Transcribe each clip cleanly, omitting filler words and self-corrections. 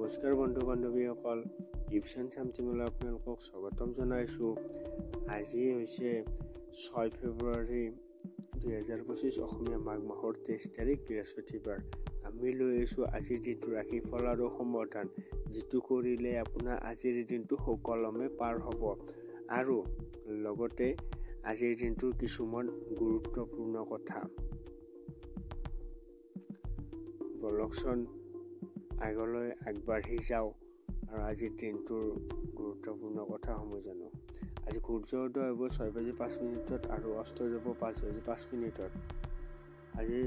নমস্কাৰ বন্ধু বান্ধৱীসকল, টিপছন চামথিঙলৈ আপোনালোকক স্বাগতম জনাইছোঁ। আজি হৈছে 6 ফেব্ৰুৱাৰী 2025 অসমীয়া মাঘ মাহৰ 23 তাৰিখ বৃহস্পতিবাৰ। আমি লৈ আহিছোঁ আজিৰ দিনটো ৰাশিফল আৰু সমাধান, যিটো কৰিলে আপোনাৰ আজিৰ দিনটো সুকলমে পাৰ হ'ব। আৰু লগতে আজিৰ দিনটোৰ কিছুমান গুৰুত্বপূৰ্ণ কথা। বলকচোন আগলৈ আগবাঢ়ি যাওঁ আৰু আজিৰ দিনটোৰ গুৰুত্বপূৰ্ণ কথাসমূহ জানো। আজি সূৰ্যোদয় হ'ব 6:05 আৰু অস্ত যাব 5:05। আজি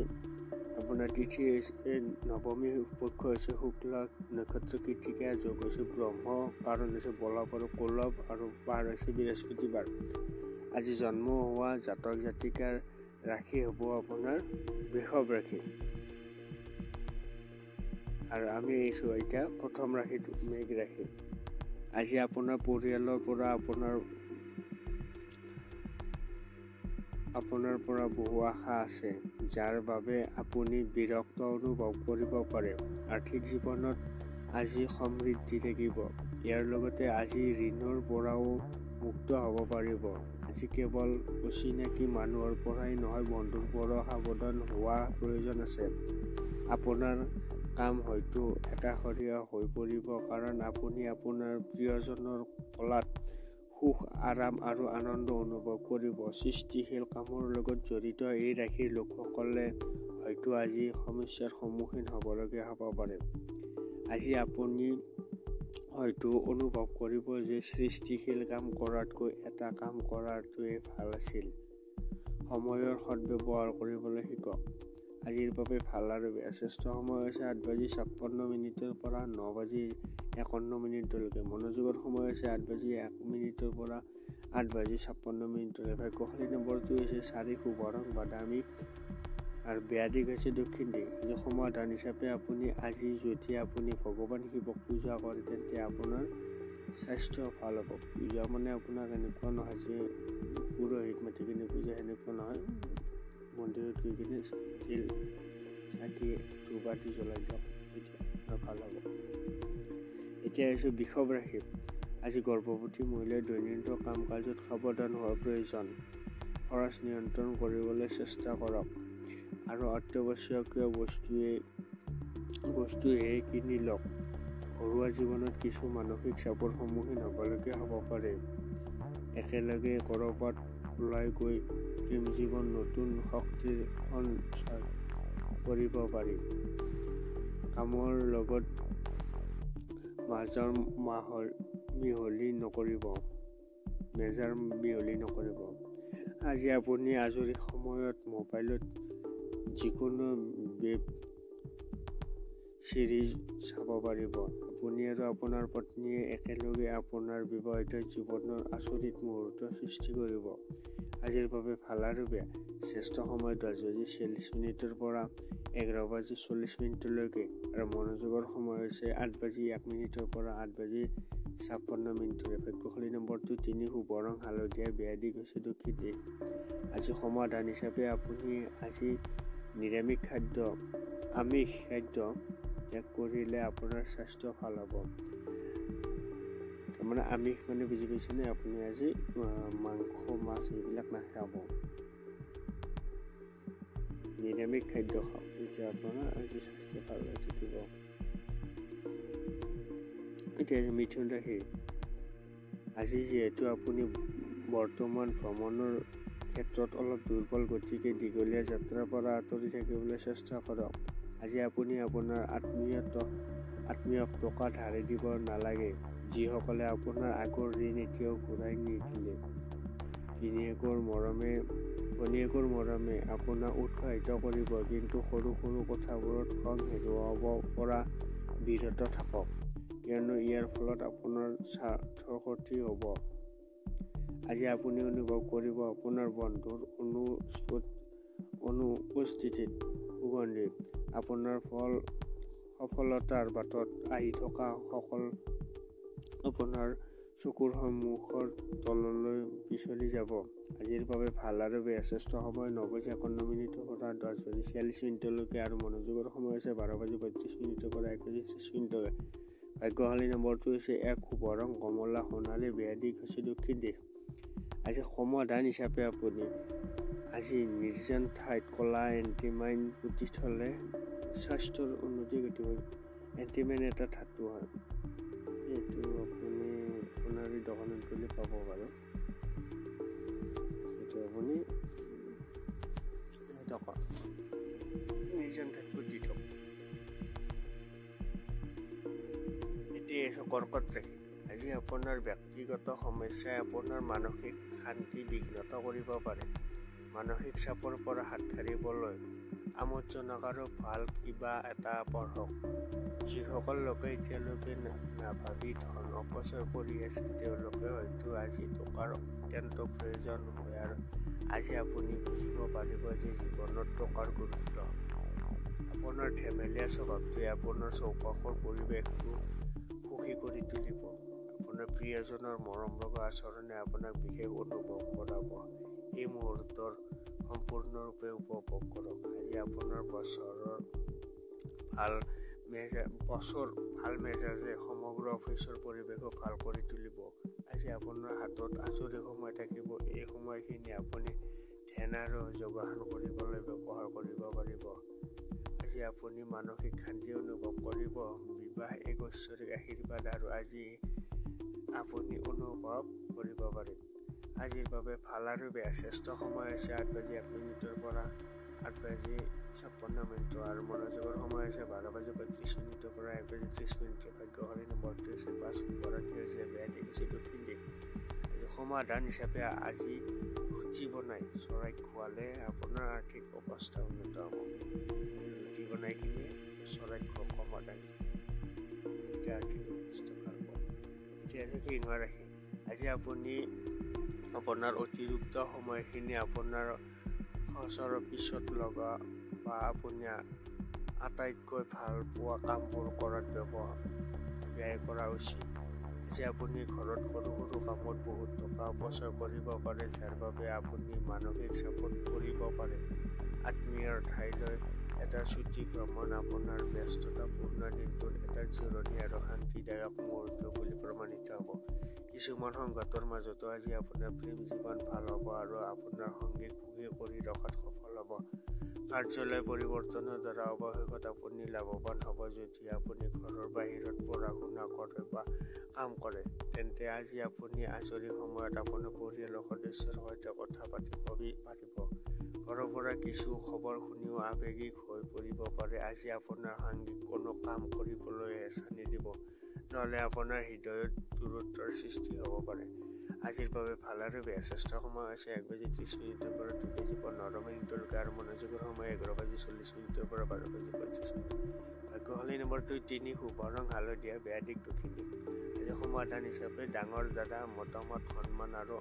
আপোনাৰ তিথি হৈছে নৱমী, পক্ষ হৈছে শুক্লা, নক্ষত্ৰ কৃতিকা, যোগ হৈছে ব্ৰহ্ম, কাৰণ হৈছে বলৱ আৰু কৌলভ, আৰু বাৰ হৈছে বৃহস্পতিবাৰ। আজি জন্ম হোৱা জাতক জাতিকাৰ ৰাশি হ'ব আপোনাৰ বৃষভ ৰাশি। আৰু আমি আহিছোঁ এতিয়া প্ৰথম ৰাশিটো মেঘ ৰাশি। আজি আপোনাৰ পৰিয়ালৰ পৰা আপোনাৰ পৰা বহু আশা আছে, যাৰ বাবে আপুনি বিৰক্ত অনুভৱ কৰিব পাৰে। আৰ্থিক জীৱনত আজি সমৃদ্ধি থাকিব। ইয়াৰ লগতে আজি ঋণৰ পৰাও মুক্ত হ'ব পাৰিব। আজি কেৱল অচিনাকি মানুহৰ পৰাই নহয়, বন্ধুৰ পৰাও সাৱধান হোৱা প্ৰয়োজন আছে। আপোনাৰ কাম হয়তো একাষৰীয়া হৈ পৰিব, কাৰণ আপুনি আপোনাৰ প্ৰিয়জনৰ কলাত সুখ, আৰাম আৰু আনন্দ অনুভৱ কৰিব। সৃষ্টিশীল কামৰ লগত জড়িত এই ৰাশিৰ লোকসকলে হয়তো আজি সমস্যাৰ সন্মুখীন হ'বলগীয়া হ'ব পাৰে। আজি আপুনি হয়তো অনুভৱ কৰিব যে সৃষ্টিশীল কাম কৰাতকৈ এটা কাম কৰাটোৱে ভাল আছিল। সময়ৰ সদ্ব্যৱহাৰ কৰিবলৈ শিকক। আজিৰ বাবে ভাল আৰু বেয়া। শ্ৰেষ্ঠ সময় হৈছে 8:56 পৰা 9:51 মনোযোগৰ সময় হৈছে 8:01 পৰা 8:56। ভাগ্যশালী নম্বৰটো হৈছে 4, শুভ ৰং বাদামী আৰু বেয়া দিশ হৈছে দক্ষিণ দিশ। আজি সমাধান হিচাপে আজি যদি আপুনি ভগৱান শিৱক পূজা কৰে, তেন্তে আপোনাৰ স্বাস্থ্য ভাল হ'ব। পূজা মানে আপোনাক এনেকুৱা নহয় যে পুৰোহিত মাতি কিনে পূজা, সেনেকুৱা নহয়। মন্দিৰত গৈ কিনে তিল চাকি ধূপ আদি জ্বলাই দিয়ক, তেতিয়া আপোনাৰ ভাল হ'ব। এতিয়া আহিছোঁ বৃষভ ৰাশি। আজি গৰ্ভৱতী মহিলাই দৈনন্দিন কাম কাজত সাৱধান হোৱাৰ প্ৰয়োজন। খৰচ নিয়ন্ত্ৰণ কৰিবলৈ চেষ্টা কৰক আৰু অত্যাৱশ্যকীয় বস্তুহে কিনি লওক। ঘৰুৱা জীৱনত কিছু মানসিক চাপৰ সন্মুখীন হ'বলগীয়া হ'ব পাৰে। একেলগে ক'ৰবাত ওলাই গৈ প্ৰেম জীৱন নতুন শক্তিৰ সঞ্চাৰ কৰিব পাৰি। কামৰ লগত মেজাৰ মিহলি নকৰিব। আজি আপুনি আজৰি সময়ত মোবাইলত যিকোনো ৱেব চিৰিজ চাব পাৰিব। আপুনি আৰু আপোনাৰ পত্নীয়ে একেলগে আপোনাৰ বিবাহিত জীৱনৰ আচৰিত মুহূৰ্ত সৃষ্টি কৰিব। আজিৰ বাবে ভাল আৰু বেয়া। শ্ৰেষ্ঠ সময় 10:40 পৰা 11:40 আৰু মনোযোগৰ সময় হৈছে 8:01 পৰা 8:56। ভাগ্যশালী নম্বৰটো 3, শুভ ৰং হালধীয়া, বেয়া দিশ হৈছে দক্ষিণ দিশ। আজি সমাধান হিচাপে আপুনি আজি আমিষ খাদ্য ত্যাগ কৰিলে আপোনাৰ স্বাস্থ্য ভাল হ'ব। তাৰমানে আমিষ মানে বুজি পাইছেনে? আপুনি আজি মাংস, মাছ এইবিলাক নাখাব, নিৰামিষ খাদ্য খাওক, তেতিয়া আপোনাৰ আজি স্বাস্থ্য ভাল হৈ থাকিব। এতিয়া মিথুন ৰাশি। আজি যিহেতু আপুনি বৰ্তমান ভ্ৰমণৰ ক্ষেত্ৰত অলপ দুৰ্বল, গতিকে দীঘলীয়া যাত্ৰাৰ পৰা আঁতৰি থাকিবলৈ চেষ্টা কৰক। আজি আপুনি আপোনাৰ আত্মীয়ক টকা ধাৰ দিব নালাগে, যিসকলে আপোনাৰ আগৰ ঋণ এতিয়াও ঘূৰাই নিদিলে। ভনীয়েকৰ মৰমে আপোনাক উৎসাহিত কৰিব, কিন্তু সৰু কথাবোৰত খং হেৰুৱাব পৰা বিৰত থাকক, কিয়নো ইয়াৰ ফলত আপোনাৰ স্বাৰ্থৰ ক্ষতি হ'ব। আজি আপুনি অনুভৱ কৰিব আপোনাৰ বন্ধুৰ অনুপস্থিতিত সুগন্ধি আপোনাৰ সফলতাৰ বাটত আহি থকা সকল আপোনাৰ চকুৰ সন্মুখৰ তললৈ পিছলি যাব। আজিৰ বাবে ভাল আৰু বেয়া। শ্ৰেষ্ঠ সময় 9:51 পৰা 10:46 আৰু মনোযোগৰ সময় হৈছে 12:32 পৰা 1:30। ভাগ্যশালী নম্বৰটো হৈছে 1 শুভ ৰং কমলা সোণালী বেয়া দিশ হৈছে দক্ষিণ দিশ। আজি সমাধান হিচাপে আপুনি আজি নিৰ্জন ঠাইত কলা এণ্টিমাইন পুতি থলে স্বাস্থ্যৰ উন্নতি ঘটিব। এণ্টিমাইন এটা ধাতু হয়, এইটো আপুনি সোণাৰী দোকানত গ'লে পাব বাৰু। এইটো আপুনি নিৰ্জন ঠাইত পুতি থওক। এতিয়া কৰ্কট ৰাশি। আজি আপোনাৰ ব্যক্তিগত সমস্যাই আপোনাৰ মানসিক শান্তি বিঘ্নিত কৰিব পাৰে। মানসিক চাপৰ পৰা হাত সাৰিবলৈ আমোদজনক আৰু ভাল কিবা এটা পঢ়ক। যিসকল লোকে এতিয়ালৈকে নাভাবি ধন অপচয় কৰি আছিল তেওঁলোকে হয়তো আজি টকাৰ অত্যন্ত প্ৰয়োজন হয় আৰু আজি আপুনি বুজিব পাৰিব যে জীৱনত টকাৰ গুৰুত্ব। আপোনাৰ ধেমেলীয়া স্বভাৱটোৱে আপোনাৰ চৌপাশৰ পৰিৱেশটো সুখী কৰি তুলিব। আপোনাৰ প্ৰিয়জনৰ মৰম লগা আচৰণে আপোনাক বিশেষ অনুভৱ কৰাব। এই মুহূৰ্তৰ সম্পূৰ্ণৰূপে উপভোগ কৰক। আজি আপোনাৰ বছৰ ভাল মেজাজে সমগ্ৰ অফিচৰ পৰিৱেশো ভাল কৰি তুলিব। আজি আপোনাৰ হাতত আজৰি সময় থাকিব। এই সময়খিনি আপুনি ধ্যান আৰু যোগাসন কৰিবলৈ ব্যৱহাৰ কৰিব পাৰিব। আজি আপুনি মানসিক শান্তি অনুভৱ কৰিব। বিবাহ এক ঐশ্বৰিক আশীৰ্বাদ আৰু আজি আপুনি অনুভৱ কৰিব পাৰে। আজিৰ বাবে ভাল আৰু বেয়া শ্ৰেষ্ঠ সময় হৈছে 8:01 পৰা 8:56 আৰু মনোযোগৰ সময় হৈছে 12:35 পৰা 1:30। ভাগ্যশালী নম্বৰটো হৈছে 5 শুভৰাশি হৈছে বেয়া দিশ হৈছে দক্ষিণ দিশ। আজি সমাধান হিচাপে আজি ৰুটি বনাই চৰাইক খোৱালে আপোনাৰ আৰ্থিক অৱস্থা উন্নত হ'ব। ৰুটি বনাই কিনে চৰাইক খোৱা সমাধান তেতিয়া আৰ্থিক অৱস্থা ভাল হ'ব। এতিয়া আছে সিংহ ৰাশি। আজি আপুনি আপোনাৰ অতিৰিক্ত সময়খিনি আপোনাৰ সঁচৰ পিছত লগা বা আপুনি আটাইতকৈ ভাল পোৱা কামবোৰ কৰাত ব্যয় কৰা উচিত। আজি আপুনি ঘৰত সৰু সৰু কামত বহুত টকা অপচয় কৰিব পাৰে, যাৰ বাবে আপুনি মানসিক চাপত পৰিব পাৰে। আত্মীয়ৰ ঠাইলৈ এটা ছুটি ভ্ৰমণ আপোনাৰ ব্যস্ততাপূৰ্ণ দিনটোৰ এটা জিৰণি আৰু শান্তিদায়ক মুহূৰ্ত বুলি প্ৰমাণিত হ'ব। কিছুমান সংঘাতৰ মাজতো আজি আপোনাৰ প্ৰেম জীৱন ভাল হ'ব আৰু আপোনাৰ সংগীক সুখী কৰি ৰখাত সফল হ'ব। কাৰ্যালয় পৰিৱৰ্তনৰ দ্বাৰা অৱশেষত আপুনি লাভৱান হ'ব। যদি আপুনি ঘৰৰ বাহিৰত পঢ়া শুনা কৰে বা কাম কৰে, তেন্তে আজি আপুনি আজৰি সময়ত আপোনাৰ পৰিয়ালৰ সদস্যৰ সৈতে কথা পাতিব পাৰিব। ঘৰৰ পৰা কিছু খবৰ শুনিও আৱেগিক হৈ পৰিব পাৰে। আজি আপোনাৰ সাংগিক কোনো কাম কৰিবলৈ হেঁচা নিদিব, নহ'লে আপোনাৰ হৃদয়ত দূৰত্বৰ সৃষ্টি হ'ব পাৰে। আজিৰ বাবে ভাল আৰু বেয়া শ্ৰেষ্ঠ সময় হৈছে 1:30 পৰা 2:15 আৰু মনোযোগৰ সময় 11:40 পৰা 12:35। ভাগ্যশালী নম্বৰটো 3 শুভ ৰং হালধীয়া বেয়া দিশ দক্ষিণ দিশ। আজি সমাধান হিচাপে ডাঙৰ দাদা মতামত সন্মান আৰু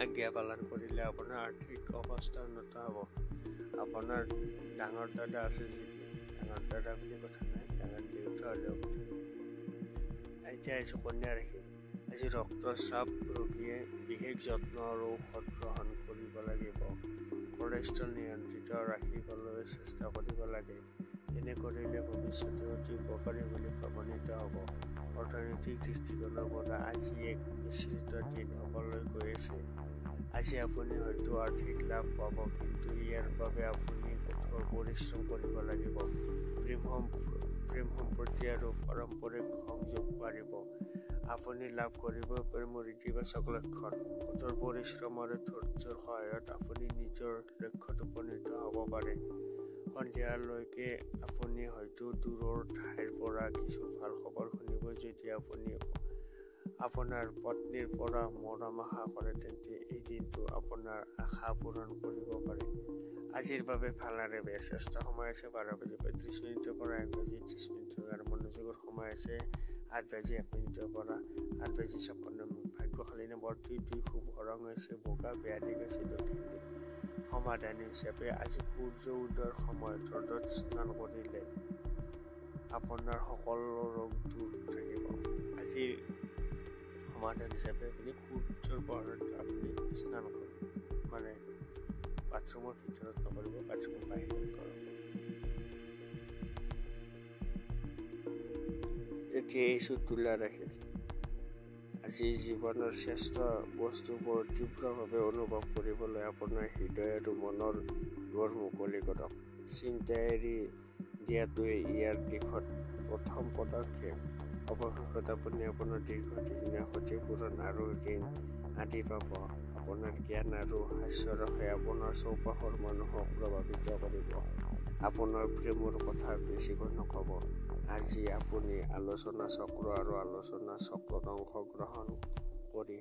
আজ্ঞা পালন কৰিলে আপোনাৰ আৰ্থিক অৱস্থা উন্নত হ'ব। আপোনাৰ ডাঙৰ দাদা আছে যদি ডাঙৰ দাদা বুলি কথা নাই, ডাঙৰ দেউতা হ'লেও কথা নাই। এতিয়া আহিছোঁ কন্যা ৰাশি। আজি ৰক্তচাপ ৰোগীয়ে বিশেষ যত্ন আৰু ঔষধ গ্ৰহণ কৰিব লাগিব। কলেষ্ট্ৰল নিয়ন্ত্ৰিত ৰাখিবলৈ চেষ্টা কৰিব লাগে। এনে কৰিলে ভৱিষ্যতে অতি উপকাৰী বুলি প্ৰমাণিত হ'ব। অৰ্থনৈতিক দৃষ্টিকোণৰ পৰা আজি এক মিশ্ৰিত দিন হ'বলৈ গৈ আছে। আজি আপুনি হয়তো আৰ্থিক লাভ পাব, কিন্তু ইয়াৰ বাবে আপুনি কঠোৰ পৰিশ্ৰম কৰিব লাগিব। প্ৰেম সম্পত্তি আৰু পাৰম্পৰিক সংযোগ বাঢ়িব। আপুনি লাভ কৰিব পাৰে মোৰ ইতিবাচক লক্ষণ। কঠোৰ পৰিশ্ৰম আৰু ধৈৰ্য্যৰ সহায়ত আপুনি নিজৰ লক্ষ্যত উপনীত হ'ব পাৰে। সন্ধিয়ালৈকে আপুনি হয়তো দূৰৰ ঠাইৰ পৰা কিছু ভাল খবৰ শুনিব। যদি আপুনি আপোনাৰ পত্নীৰ পৰা মৰম আশা কৰে, তেন্তে এই দিনটো আপোনাৰ আশা পূৰণ কৰিব পাৰে। আজিৰ বাবে ভাল আৰু বেয়া শ্ৰেষ্ঠ সময় আছে 12:35 পৰা 1:30 আৰু মনোযোগৰ সময় আছে 8:01 পৰা 8:56। ভাগ্যশালী নম্বৰটো 2 শুভ ৰং হৈছে বগা বেয়া দিশ হৈছে দক্ষিণ দিশ। সমাধান হিচাপে আজি সূৰ্য উদয়ৰ সময়ত ৰ'দত স্নান কৰিলে আপোনাৰ সকলো ৰোগ দূৰ থাকিব। আজি সমাধান হিচাপে আপুনি সূৰ্যৰ পোহৰত আপুনি স্নান কৰক, মানে বাথৰুমৰ ভিতৰত নকৰিব, বাথৰুমৰ বাহিৰত কৰক। এতিয়া এইটো তুলা ৰাখি আজি জীৱনৰ শ্ৰেষ্ঠ বস্তুবোৰ তীব্ৰভাৱে অনুভৱ কৰিবলৈ আপোনাৰ হৃদয় আৰু মনৰ দুৱাৰ মুকলি কৰক। চিন্তা এৰি দিয়াটোৱে ইয়াৰ দিশত প্ৰথম পদক্ষেপ। অৱশেষত আপুনি আপোনাৰ দীৰ্ঘদিনীয়া ক্ষতিপূৰণ আৰু ঋণ আদি পাব। আপোনাৰ জ্ঞান আৰু হাস্যৰসে আপোনাৰ চৌপাশৰ মানুহক প্ৰভাৱিত কৰিব। আপোনাৰ প্ৰেমৰ কথা বেছিকৈ নক'ব। আজি আপুনি আলোচনা চক্ৰ আৰু আলোচনা চক্ৰত অংশগ্ৰহণ কৰি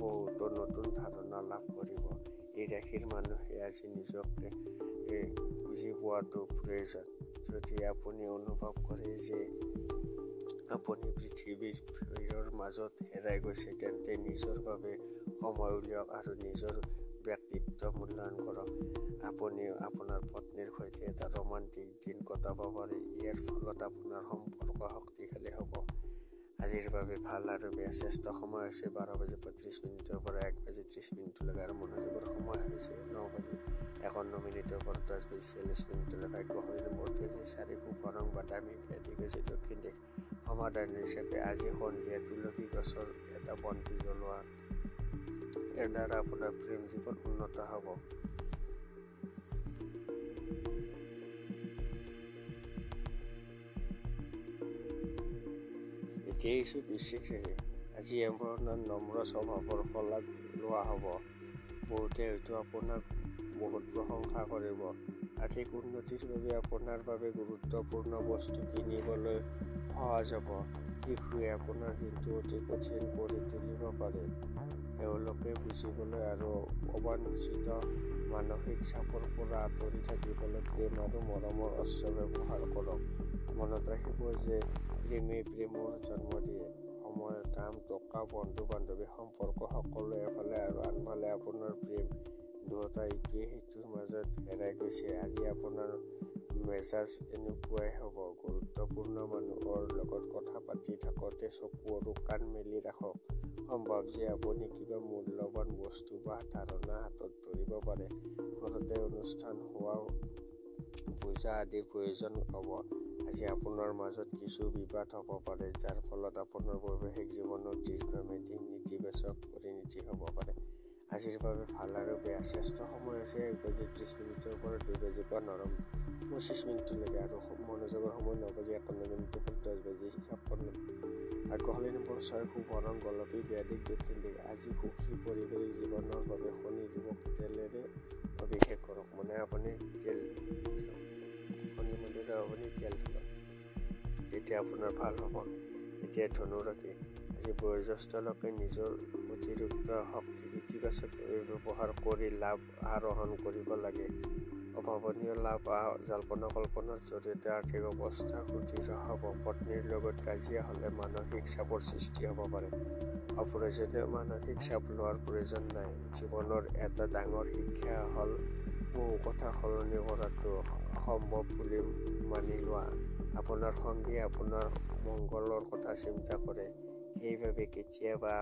বহুতো নতুন ধাৰণা লাভ কৰিব। এই ৰাশিৰ মানুহে আজি নিজকে বুজি পোৱাটো প্ৰয়োজন। যদি আপুনি অনুভৱ কৰে যে আপুনি পৃথিৱীৰ ভিৰৰ মাজত হেৰাই গৈছে, তেন্তে নিজৰ বাবে সময় উলিয়াওক আৰু নিজৰ ব্যক্তিত্ব মূল্যায়ন কৰক। আপুনি আপোনাৰ পত্নীৰ সৈতে এটা ৰোমান্টিক দিন কটাব পাৰে। ইয়াৰ ফলত আপোনাৰ সম্পৰ্ক শক্তিশালী হ'ব। আজিৰ বাবে ভাল আৰু বেয়া শ্ৰেষ্ঠ সময় হৈছে 12:35 পৰা 1:30 আৰু মনোযোগৰ সময় হৈছে 9:51 পৰা 10:46। ভাগ্যশালী নম্বৰটো হৈছে 4। শুভ ৰং বাদামী। ব্যাধিক হৈছে দক্ষিণ দিশ। সমাধান হিচাপে আজি সন্ধিয়া তুলসী গছৰ এটা বন্তি জ্বলোৱা। ইয়াৰ দ্বাৰা আপোনাৰ প্ৰেম জীৱন উন্নত হ'ব। এতিয়া এইটো বৃশ্চিক ৰাশি। আজি আপোনাৰ নম্ৰ স্বভাৱৰ শলাগ লোৱা হ'ব। বহুতে হয়তো আপোনাক বহুত প্ৰশংসা কৰিব। আৰ্থিক উন্নতিৰ বাবে আপোনাৰ বাবে গুৰুত্বপূৰ্ণ বস্তু কিনিবলৈ সহজ হ'ব। শিশুৱে আপোনাৰ দিনটো অতি কঠিন কৰি তুলিব পাৰে। এওঁলোকে বুজিবলৈ আৰু অবাঞ্ছিত মানসিক চাপৰ পৰা আঁতৰি থাকিবলৈ প্ৰেম আৰু মৰমৰ অস্ত্ৰ ব্যৱহাৰ কৰক। মনত ৰাখিব যে প্ৰেমেই প্ৰেমৰ জন্ম দিয়ে। সময়, কাম, টকা, বন্ধু-বান্ধৱী সম্পৰ্ক সকলো এফালে আৰু আনফালে আপোনাৰ প্ৰেম। দুয়োটা ইটোৱে সিটোৰ মাজত হেৰাই গৈছে। আজি আপোনাৰ মেজাজ এনেকুৱাই হ'ব। গুৰুত্বপূৰ্ণ মানুহৰ লগত কথা পাতি থাকোঁতে চকু আৰু কাণ মেলি ৰাখক। সম্ভৱ যে আপুনি কিবা মূল্যৱান বস্তু বা ধাৰণা হাতত ধৰিব পাৰে। ঘৰতে অনুষ্ঠান হোৱা পূজা আদিৰ প্ৰয়োজন হ'ব। আজি আপোনাৰ মাজত কিছু বিবাদ হ'ব পাৰে, যাৰ ফলত আপোনাৰ বৈবাহিক জীৱনত দীৰ্ঘম্যাদী নেতিবাচক পৰিণতি হ'ব পাৰে। আজিৰ বাবে ভাল আৰু বেয়া শ্ৰেষ্ঠ সময় হৈছে 1:30 পৰা 2:25 আৰু মনোযোগৰ সময় 9:51 পৰা 10:56। ভাগ্যশালী নম্বৰ 6। শুভ ৰং গোলাপী। ব্যাধিক দক্ষিণ দিশ। আজি সুখী পাৰিবাৰিক জীৱনৰ বাবে শনি দেৱক তেলেৰে অভিষেক কৰক। আপুনি তেল ঢালক, তেতিয়া আপোনাৰ ভাল হ'ব। এতিয়া ধনু ৰাশি। আজি বয়োজ্যেষ্ঠ লোকে নিজৰ অতিৰিক্ত শক্তি ইতিবাচকভাৱে ব্যৱহাৰ কৰি লাভ আহৰণ কৰিব লাগে। অভাৱনীয় লাভ জল্পনা-কল্পনাৰ জৰিয়তে আৰ্থিক অৱস্থা সুদৃঢ় হ'ব। পত্নীৰ লগত কাজিয়া হ'লে মানসিক চাপৰ সৃষ্টি হ'ব পাৰে। অপ্ৰয়োজনীয় মানসিক চাপ লোৱাৰ প্ৰয়োজন নাই। জীৱনৰ এটা ডাঙৰ শিক্ষা হ'ল বহু কথা সলনি কৰাটো অসম্ভৱ বুলি মানি লোৱা। আপোনাৰ সংগীয়ে আপোনাৰ মংগলৰ কথা চিন্তা কৰে, সেইবাবে কেতিয়াবা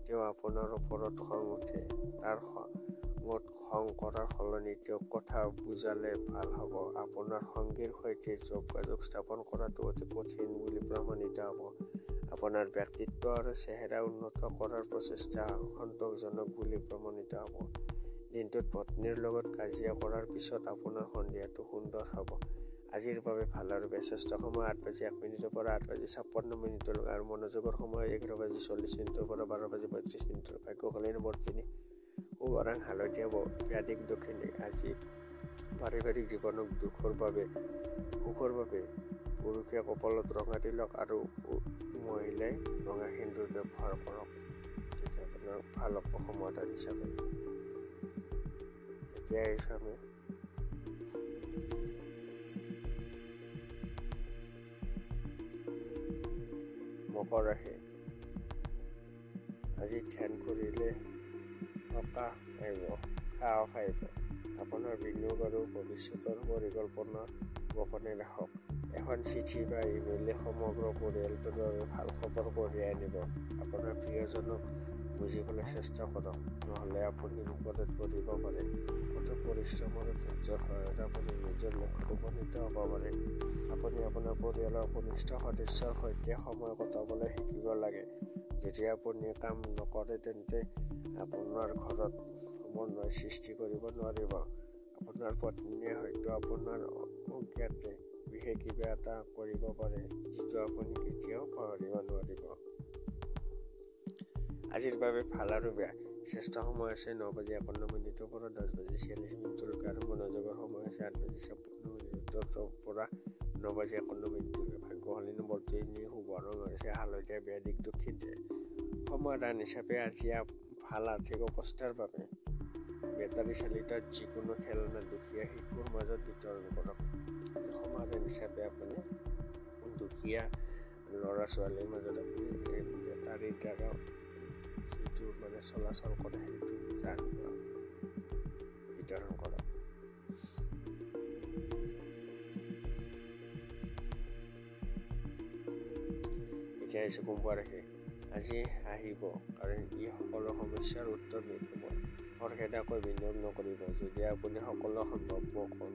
তেওঁ আপোনাৰ ওপৰত খং উঠে। তাৰ খঙত খং কৰাৰ সলনি তেওঁক কথা বুজালে ভাল হ'ব। আপোনাৰ সংগীৰ সৈতে যোগাযোগ স্থাপন কৰাটো অতি কঠিন বুলি প্ৰমাণিত হ'ব। আপোনাৰ ব্যক্তিত্ব আৰু চেহেৰা উন্নত কৰাৰ প্ৰচেষ্টা সন্তোষজনক বুলি প্ৰমাণিত হ'ব। দিনটোত পত্নীৰ লগত কাজিয়া কৰাৰ পিছত আপোনাৰ সন্ধিয়াটো সুন্দৰ হ'ব। আজিৰ বাবে ভাল আৰু বেয়া শ্ৰেষ্ঠ সময় 8:01 পৰা 8:56 আৰু মনোযোগৰ সময় 11:40 পৰা 12:35। ভাগ্যশালী নম্বৰ 3। শুভ ৰং হালধীয়া। ব্যাধিক দক্ষিণ দিশ। আজি পাৰিবাৰিক জীৱনক সুখৰ বাবে পুৰুষে কপালত ৰঙা তিলক আৰু মহিলাই ৰঙা সেন্দুৰ ব্যৱহাৰ কৰক। তেতিয়া আপোনাৰ ভাল হ'ব সমাধান হিচাপে। এতিয়া হিচাপে মকৰ ৰাশি। আজি ধ্যান কৰিলে সকাহ আহিব। আপোনাৰ বিনিয়োগ আৰু ভৱিষ্যতৰ পৰিকল্পনা গোপনে ৰাখক। এখন চিঠি বা ইমেইলে সমগ্ৰ পৰিয়ালটোৰ বাবে ভাল খবৰ কঢ়িয়াই আনিব। আপোনাৰ প্ৰিয়জনক বুজিবলৈ চেষ্টা কৰক, নহ'লে আপুনি বিপদত পৰিব পাৰে। কঠোৰ পৰিশ্ৰমৰ ধৈৰ্যৰ সহায়ত আপুনি নিজৰ লক্ষ্যত উপনীত হ'ব পাৰে। আপুনি আপোনাৰ পৰিয়ালৰ কনিষ্ঠ সদস্যৰ সৈতে সময় কটাবলৈ শিকিব লাগে। যদি আপুনি কাম নকৰে তেন্তে আপোনাৰ ঘৰত সমন্বয় সৃষ্টি কৰিব নোৱাৰিব। আপোনাৰ পত্নীয়ে হয়তো আপোনাৰ অজ্ঞাতে বিশেষ কিবা এটা কৰিব পাৰে, যিটো আপুনি কেতিয়াও পাহৰিব নোৱাৰিব। আজিৰ বাবে ভাল আৰু বেয়া। শ্ৰেষ্ঠ সময় আছে 9:51 পৰা 10:46 আৰু মনোযোগৰ সময় আছে 8:56 পৰা 9:51। ভাগ্যশালী নম্বৰটো এনেই শুভ ৰং হৈছে হালধীয়া, বেয়া দিশ দক্ষিণ দিশ। সমাধান হিচাপে আজি ভাল আৰ্থিক অৱস্থাৰ বাবে বেটাৰী চালিত যিকোনো খেলনা দুখীয়া শিশুৰ মাজত বিতৰণ কৰক। সমাধান হিচাপে আপুনি দুখীয়া ল'ৰা-ছোৱালীৰ মাজত আপুনি বেটাৰীৰ দ্বাৰা যিটো চলাচল কৰে সেইটো বিতৰণ কৰক। এতিয়া আহিছোঁ কুম্ভ ৰাশি। আজি আহিব, কাৰণ ই সকলো সমস্যাৰ উত্তৰ নিদিব। খৰখেদাকৈ বিনিয়োগ নকৰিব। যদি আপুনি সকলো সম্ভাৱ্য কোণ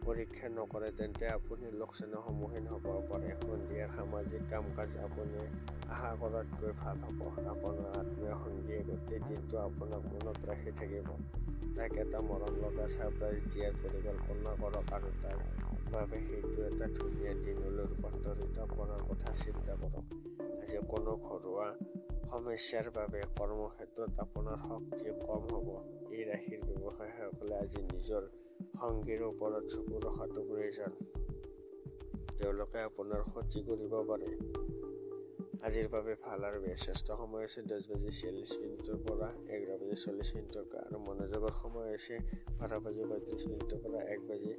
পৰীক্ষা নকৰে তেন্তে আপুনি লোকচানৰ সন্মুখীন হ'ব পাৰে। সন্ধিয়াৰ সামাজিক কাম-কাজ আপুনি আশা কৰাতকৈ ভাল হ'ব। আপোনাৰ আত্মীয় সঙ্গীয়ে গোটেই দিনটো আপোনাক মনত ৰাখি থাকিব। তাক এটা মৰমলগা ছাৰপ্ৰাইজ দিয়াৰ পৰিকল্পনা কৰক আৰু তাৰ বাবে সেইটো এটা ধুনীয়া দিনলৈ ৰূপান্তৰিত কৰাৰ কথা চিন্তা কৰক। আজি কোনো ঘৰুৱা সমস্যাৰ বাবে কৰ্মক্ষেত্ৰত আপোনাৰ শক্তি কম হ'ব। এই ৰাশিৰ ব্যৱসায়ীসকলে আজি নিজৰ সঙ্গীৰ ওপৰত চকু ৰখাটো প্ৰয়োজন। তেওঁলোকে আপোনাৰ ক্ষতি কৰিব পাৰে। আজিৰ বাবে ভাল আৰু বেয়া। শ্ৰেষ্ঠ সময় আছে 10:46 পৰা 11:40 আৰু মনোযোগৰ সময় আছে 12:35 পৰা 1:30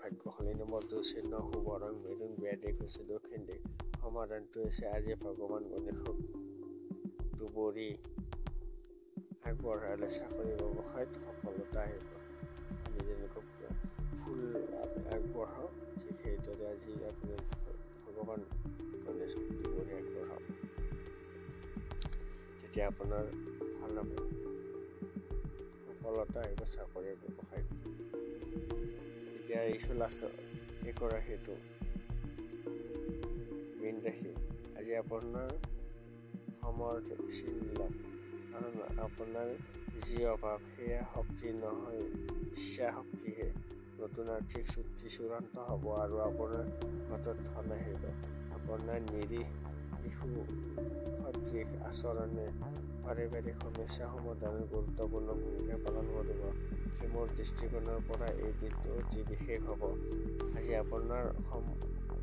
ভাগ্যশালী নম্বৰটো হৈছে 9, শুভ ৰং মেৰুন, বেয়া দিশ হৈছে দক্ষিণ দিশ। সমাধানটো হৈছে আজি ভগৱান গণেশক দুবৰি আগবঢ়ালে চাকৰি ব্যৱসায়ত সফলতা আহিব। আমি যেনেকৈ ফুল আগবঢ়াওঁ, ঠিক সেইদৰে আজি আপুনি ভগৱান গণেশক দুবৰি আগবঢ়াওক, তেতিয়া আপোনাৰ ভাল হ'ব, সফলতা আহিব চাকৰি ব্যৱসায়ত। এতিয়া আহিছোঁ লাষ্টৰ ৰাশিটো মীন ৰাশি। আজি আপোনাৰ সমৰ্থ চিন লওক, কাৰণ আপোনাৰ যি অভাৱ সেয়া শক্তি নহয়, ইচ্ছা শক্তিহে। নতুন আৰ্থিক চুক্তি চূড়ান্ত হ'ব আৰু আপোনাৰ হাতত ধন আহিব। আপোনাৰ নিৰীহ শিশু সদৃশ আচৰণে পাৰিবাৰিক সমস্যা সমাধানত গুৰুত্বপূৰ্ণ ভূমিকা পালন কৰিব। প্ৰেমৰ দৃষ্টিকোণৰ পৰা এই দিনটো অতি বিশেষ হ'ব। আজি আপোনাৰ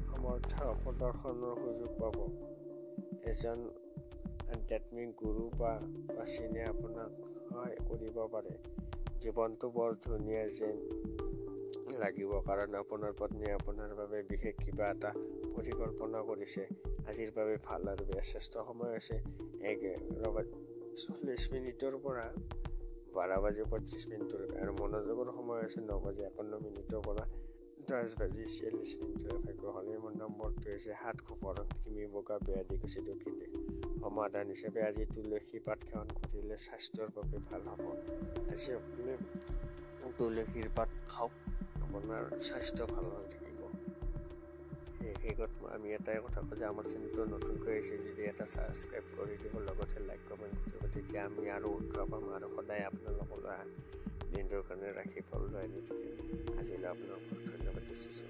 সামৰ্থ্য প্ৰদৰ্শনৰ সুযোগ পাব। এজন আধ্যাত্মিক গুৰু বা প্ৰাচীনে আপোনাক সহায় কৰিব পাৰে। জীৱনটো বৰ ধুনীয়া যেন লাগিব, কাৰণ আপোনাৰ পত্নীয়ে আপোনাৰ বাবে বিশেষ কিবা এটা পৰিকল্পনা কৰিছে। আজিৰ বাবে ভাল আৰু বেয়া। শ্ৰেষ্ঠ সময় হৈছে 11:40 পৰা 12:35 আৰু মনোযোগৰ সময় হৈছে 9:51 পৰা 10:46। ভাগ্যশালী নম্বৰটো হৈছে 7, শুভ ৰং কৃমি বগা, বেয়া দিশ হৈছে দক্ষিণ দিশ। সমাধান হিচাপে আজি তুলসী পাত সেৱন কৰিলে স্বাস্থ্যৰ বাবে ভাল হ'ব। আজি আপুনি তুলসীৰ পাত খাওক, আপোনাৰ স্বাস্থ্য ভাল হৈ থাকিব। শেষত আমি এটাই কথা কওঁ যে আমাৰ চেনেলটো নতুনকৈ আহিছে যদি এটা ছাবস্ক্ৰাইব কৰি দিব, লগতে লাইক কমেণ্ট কৰিব, তেতিয়া আমি আৰু উৎসাহ পাম আৰু সদায় আপোনালোকলৈ দিনটোৰ কাৰণে ৰাশিফল লৈ আনি থাকিম। আজিলৈ আপোনালোকক ধন্যবাদ দিছোঁ।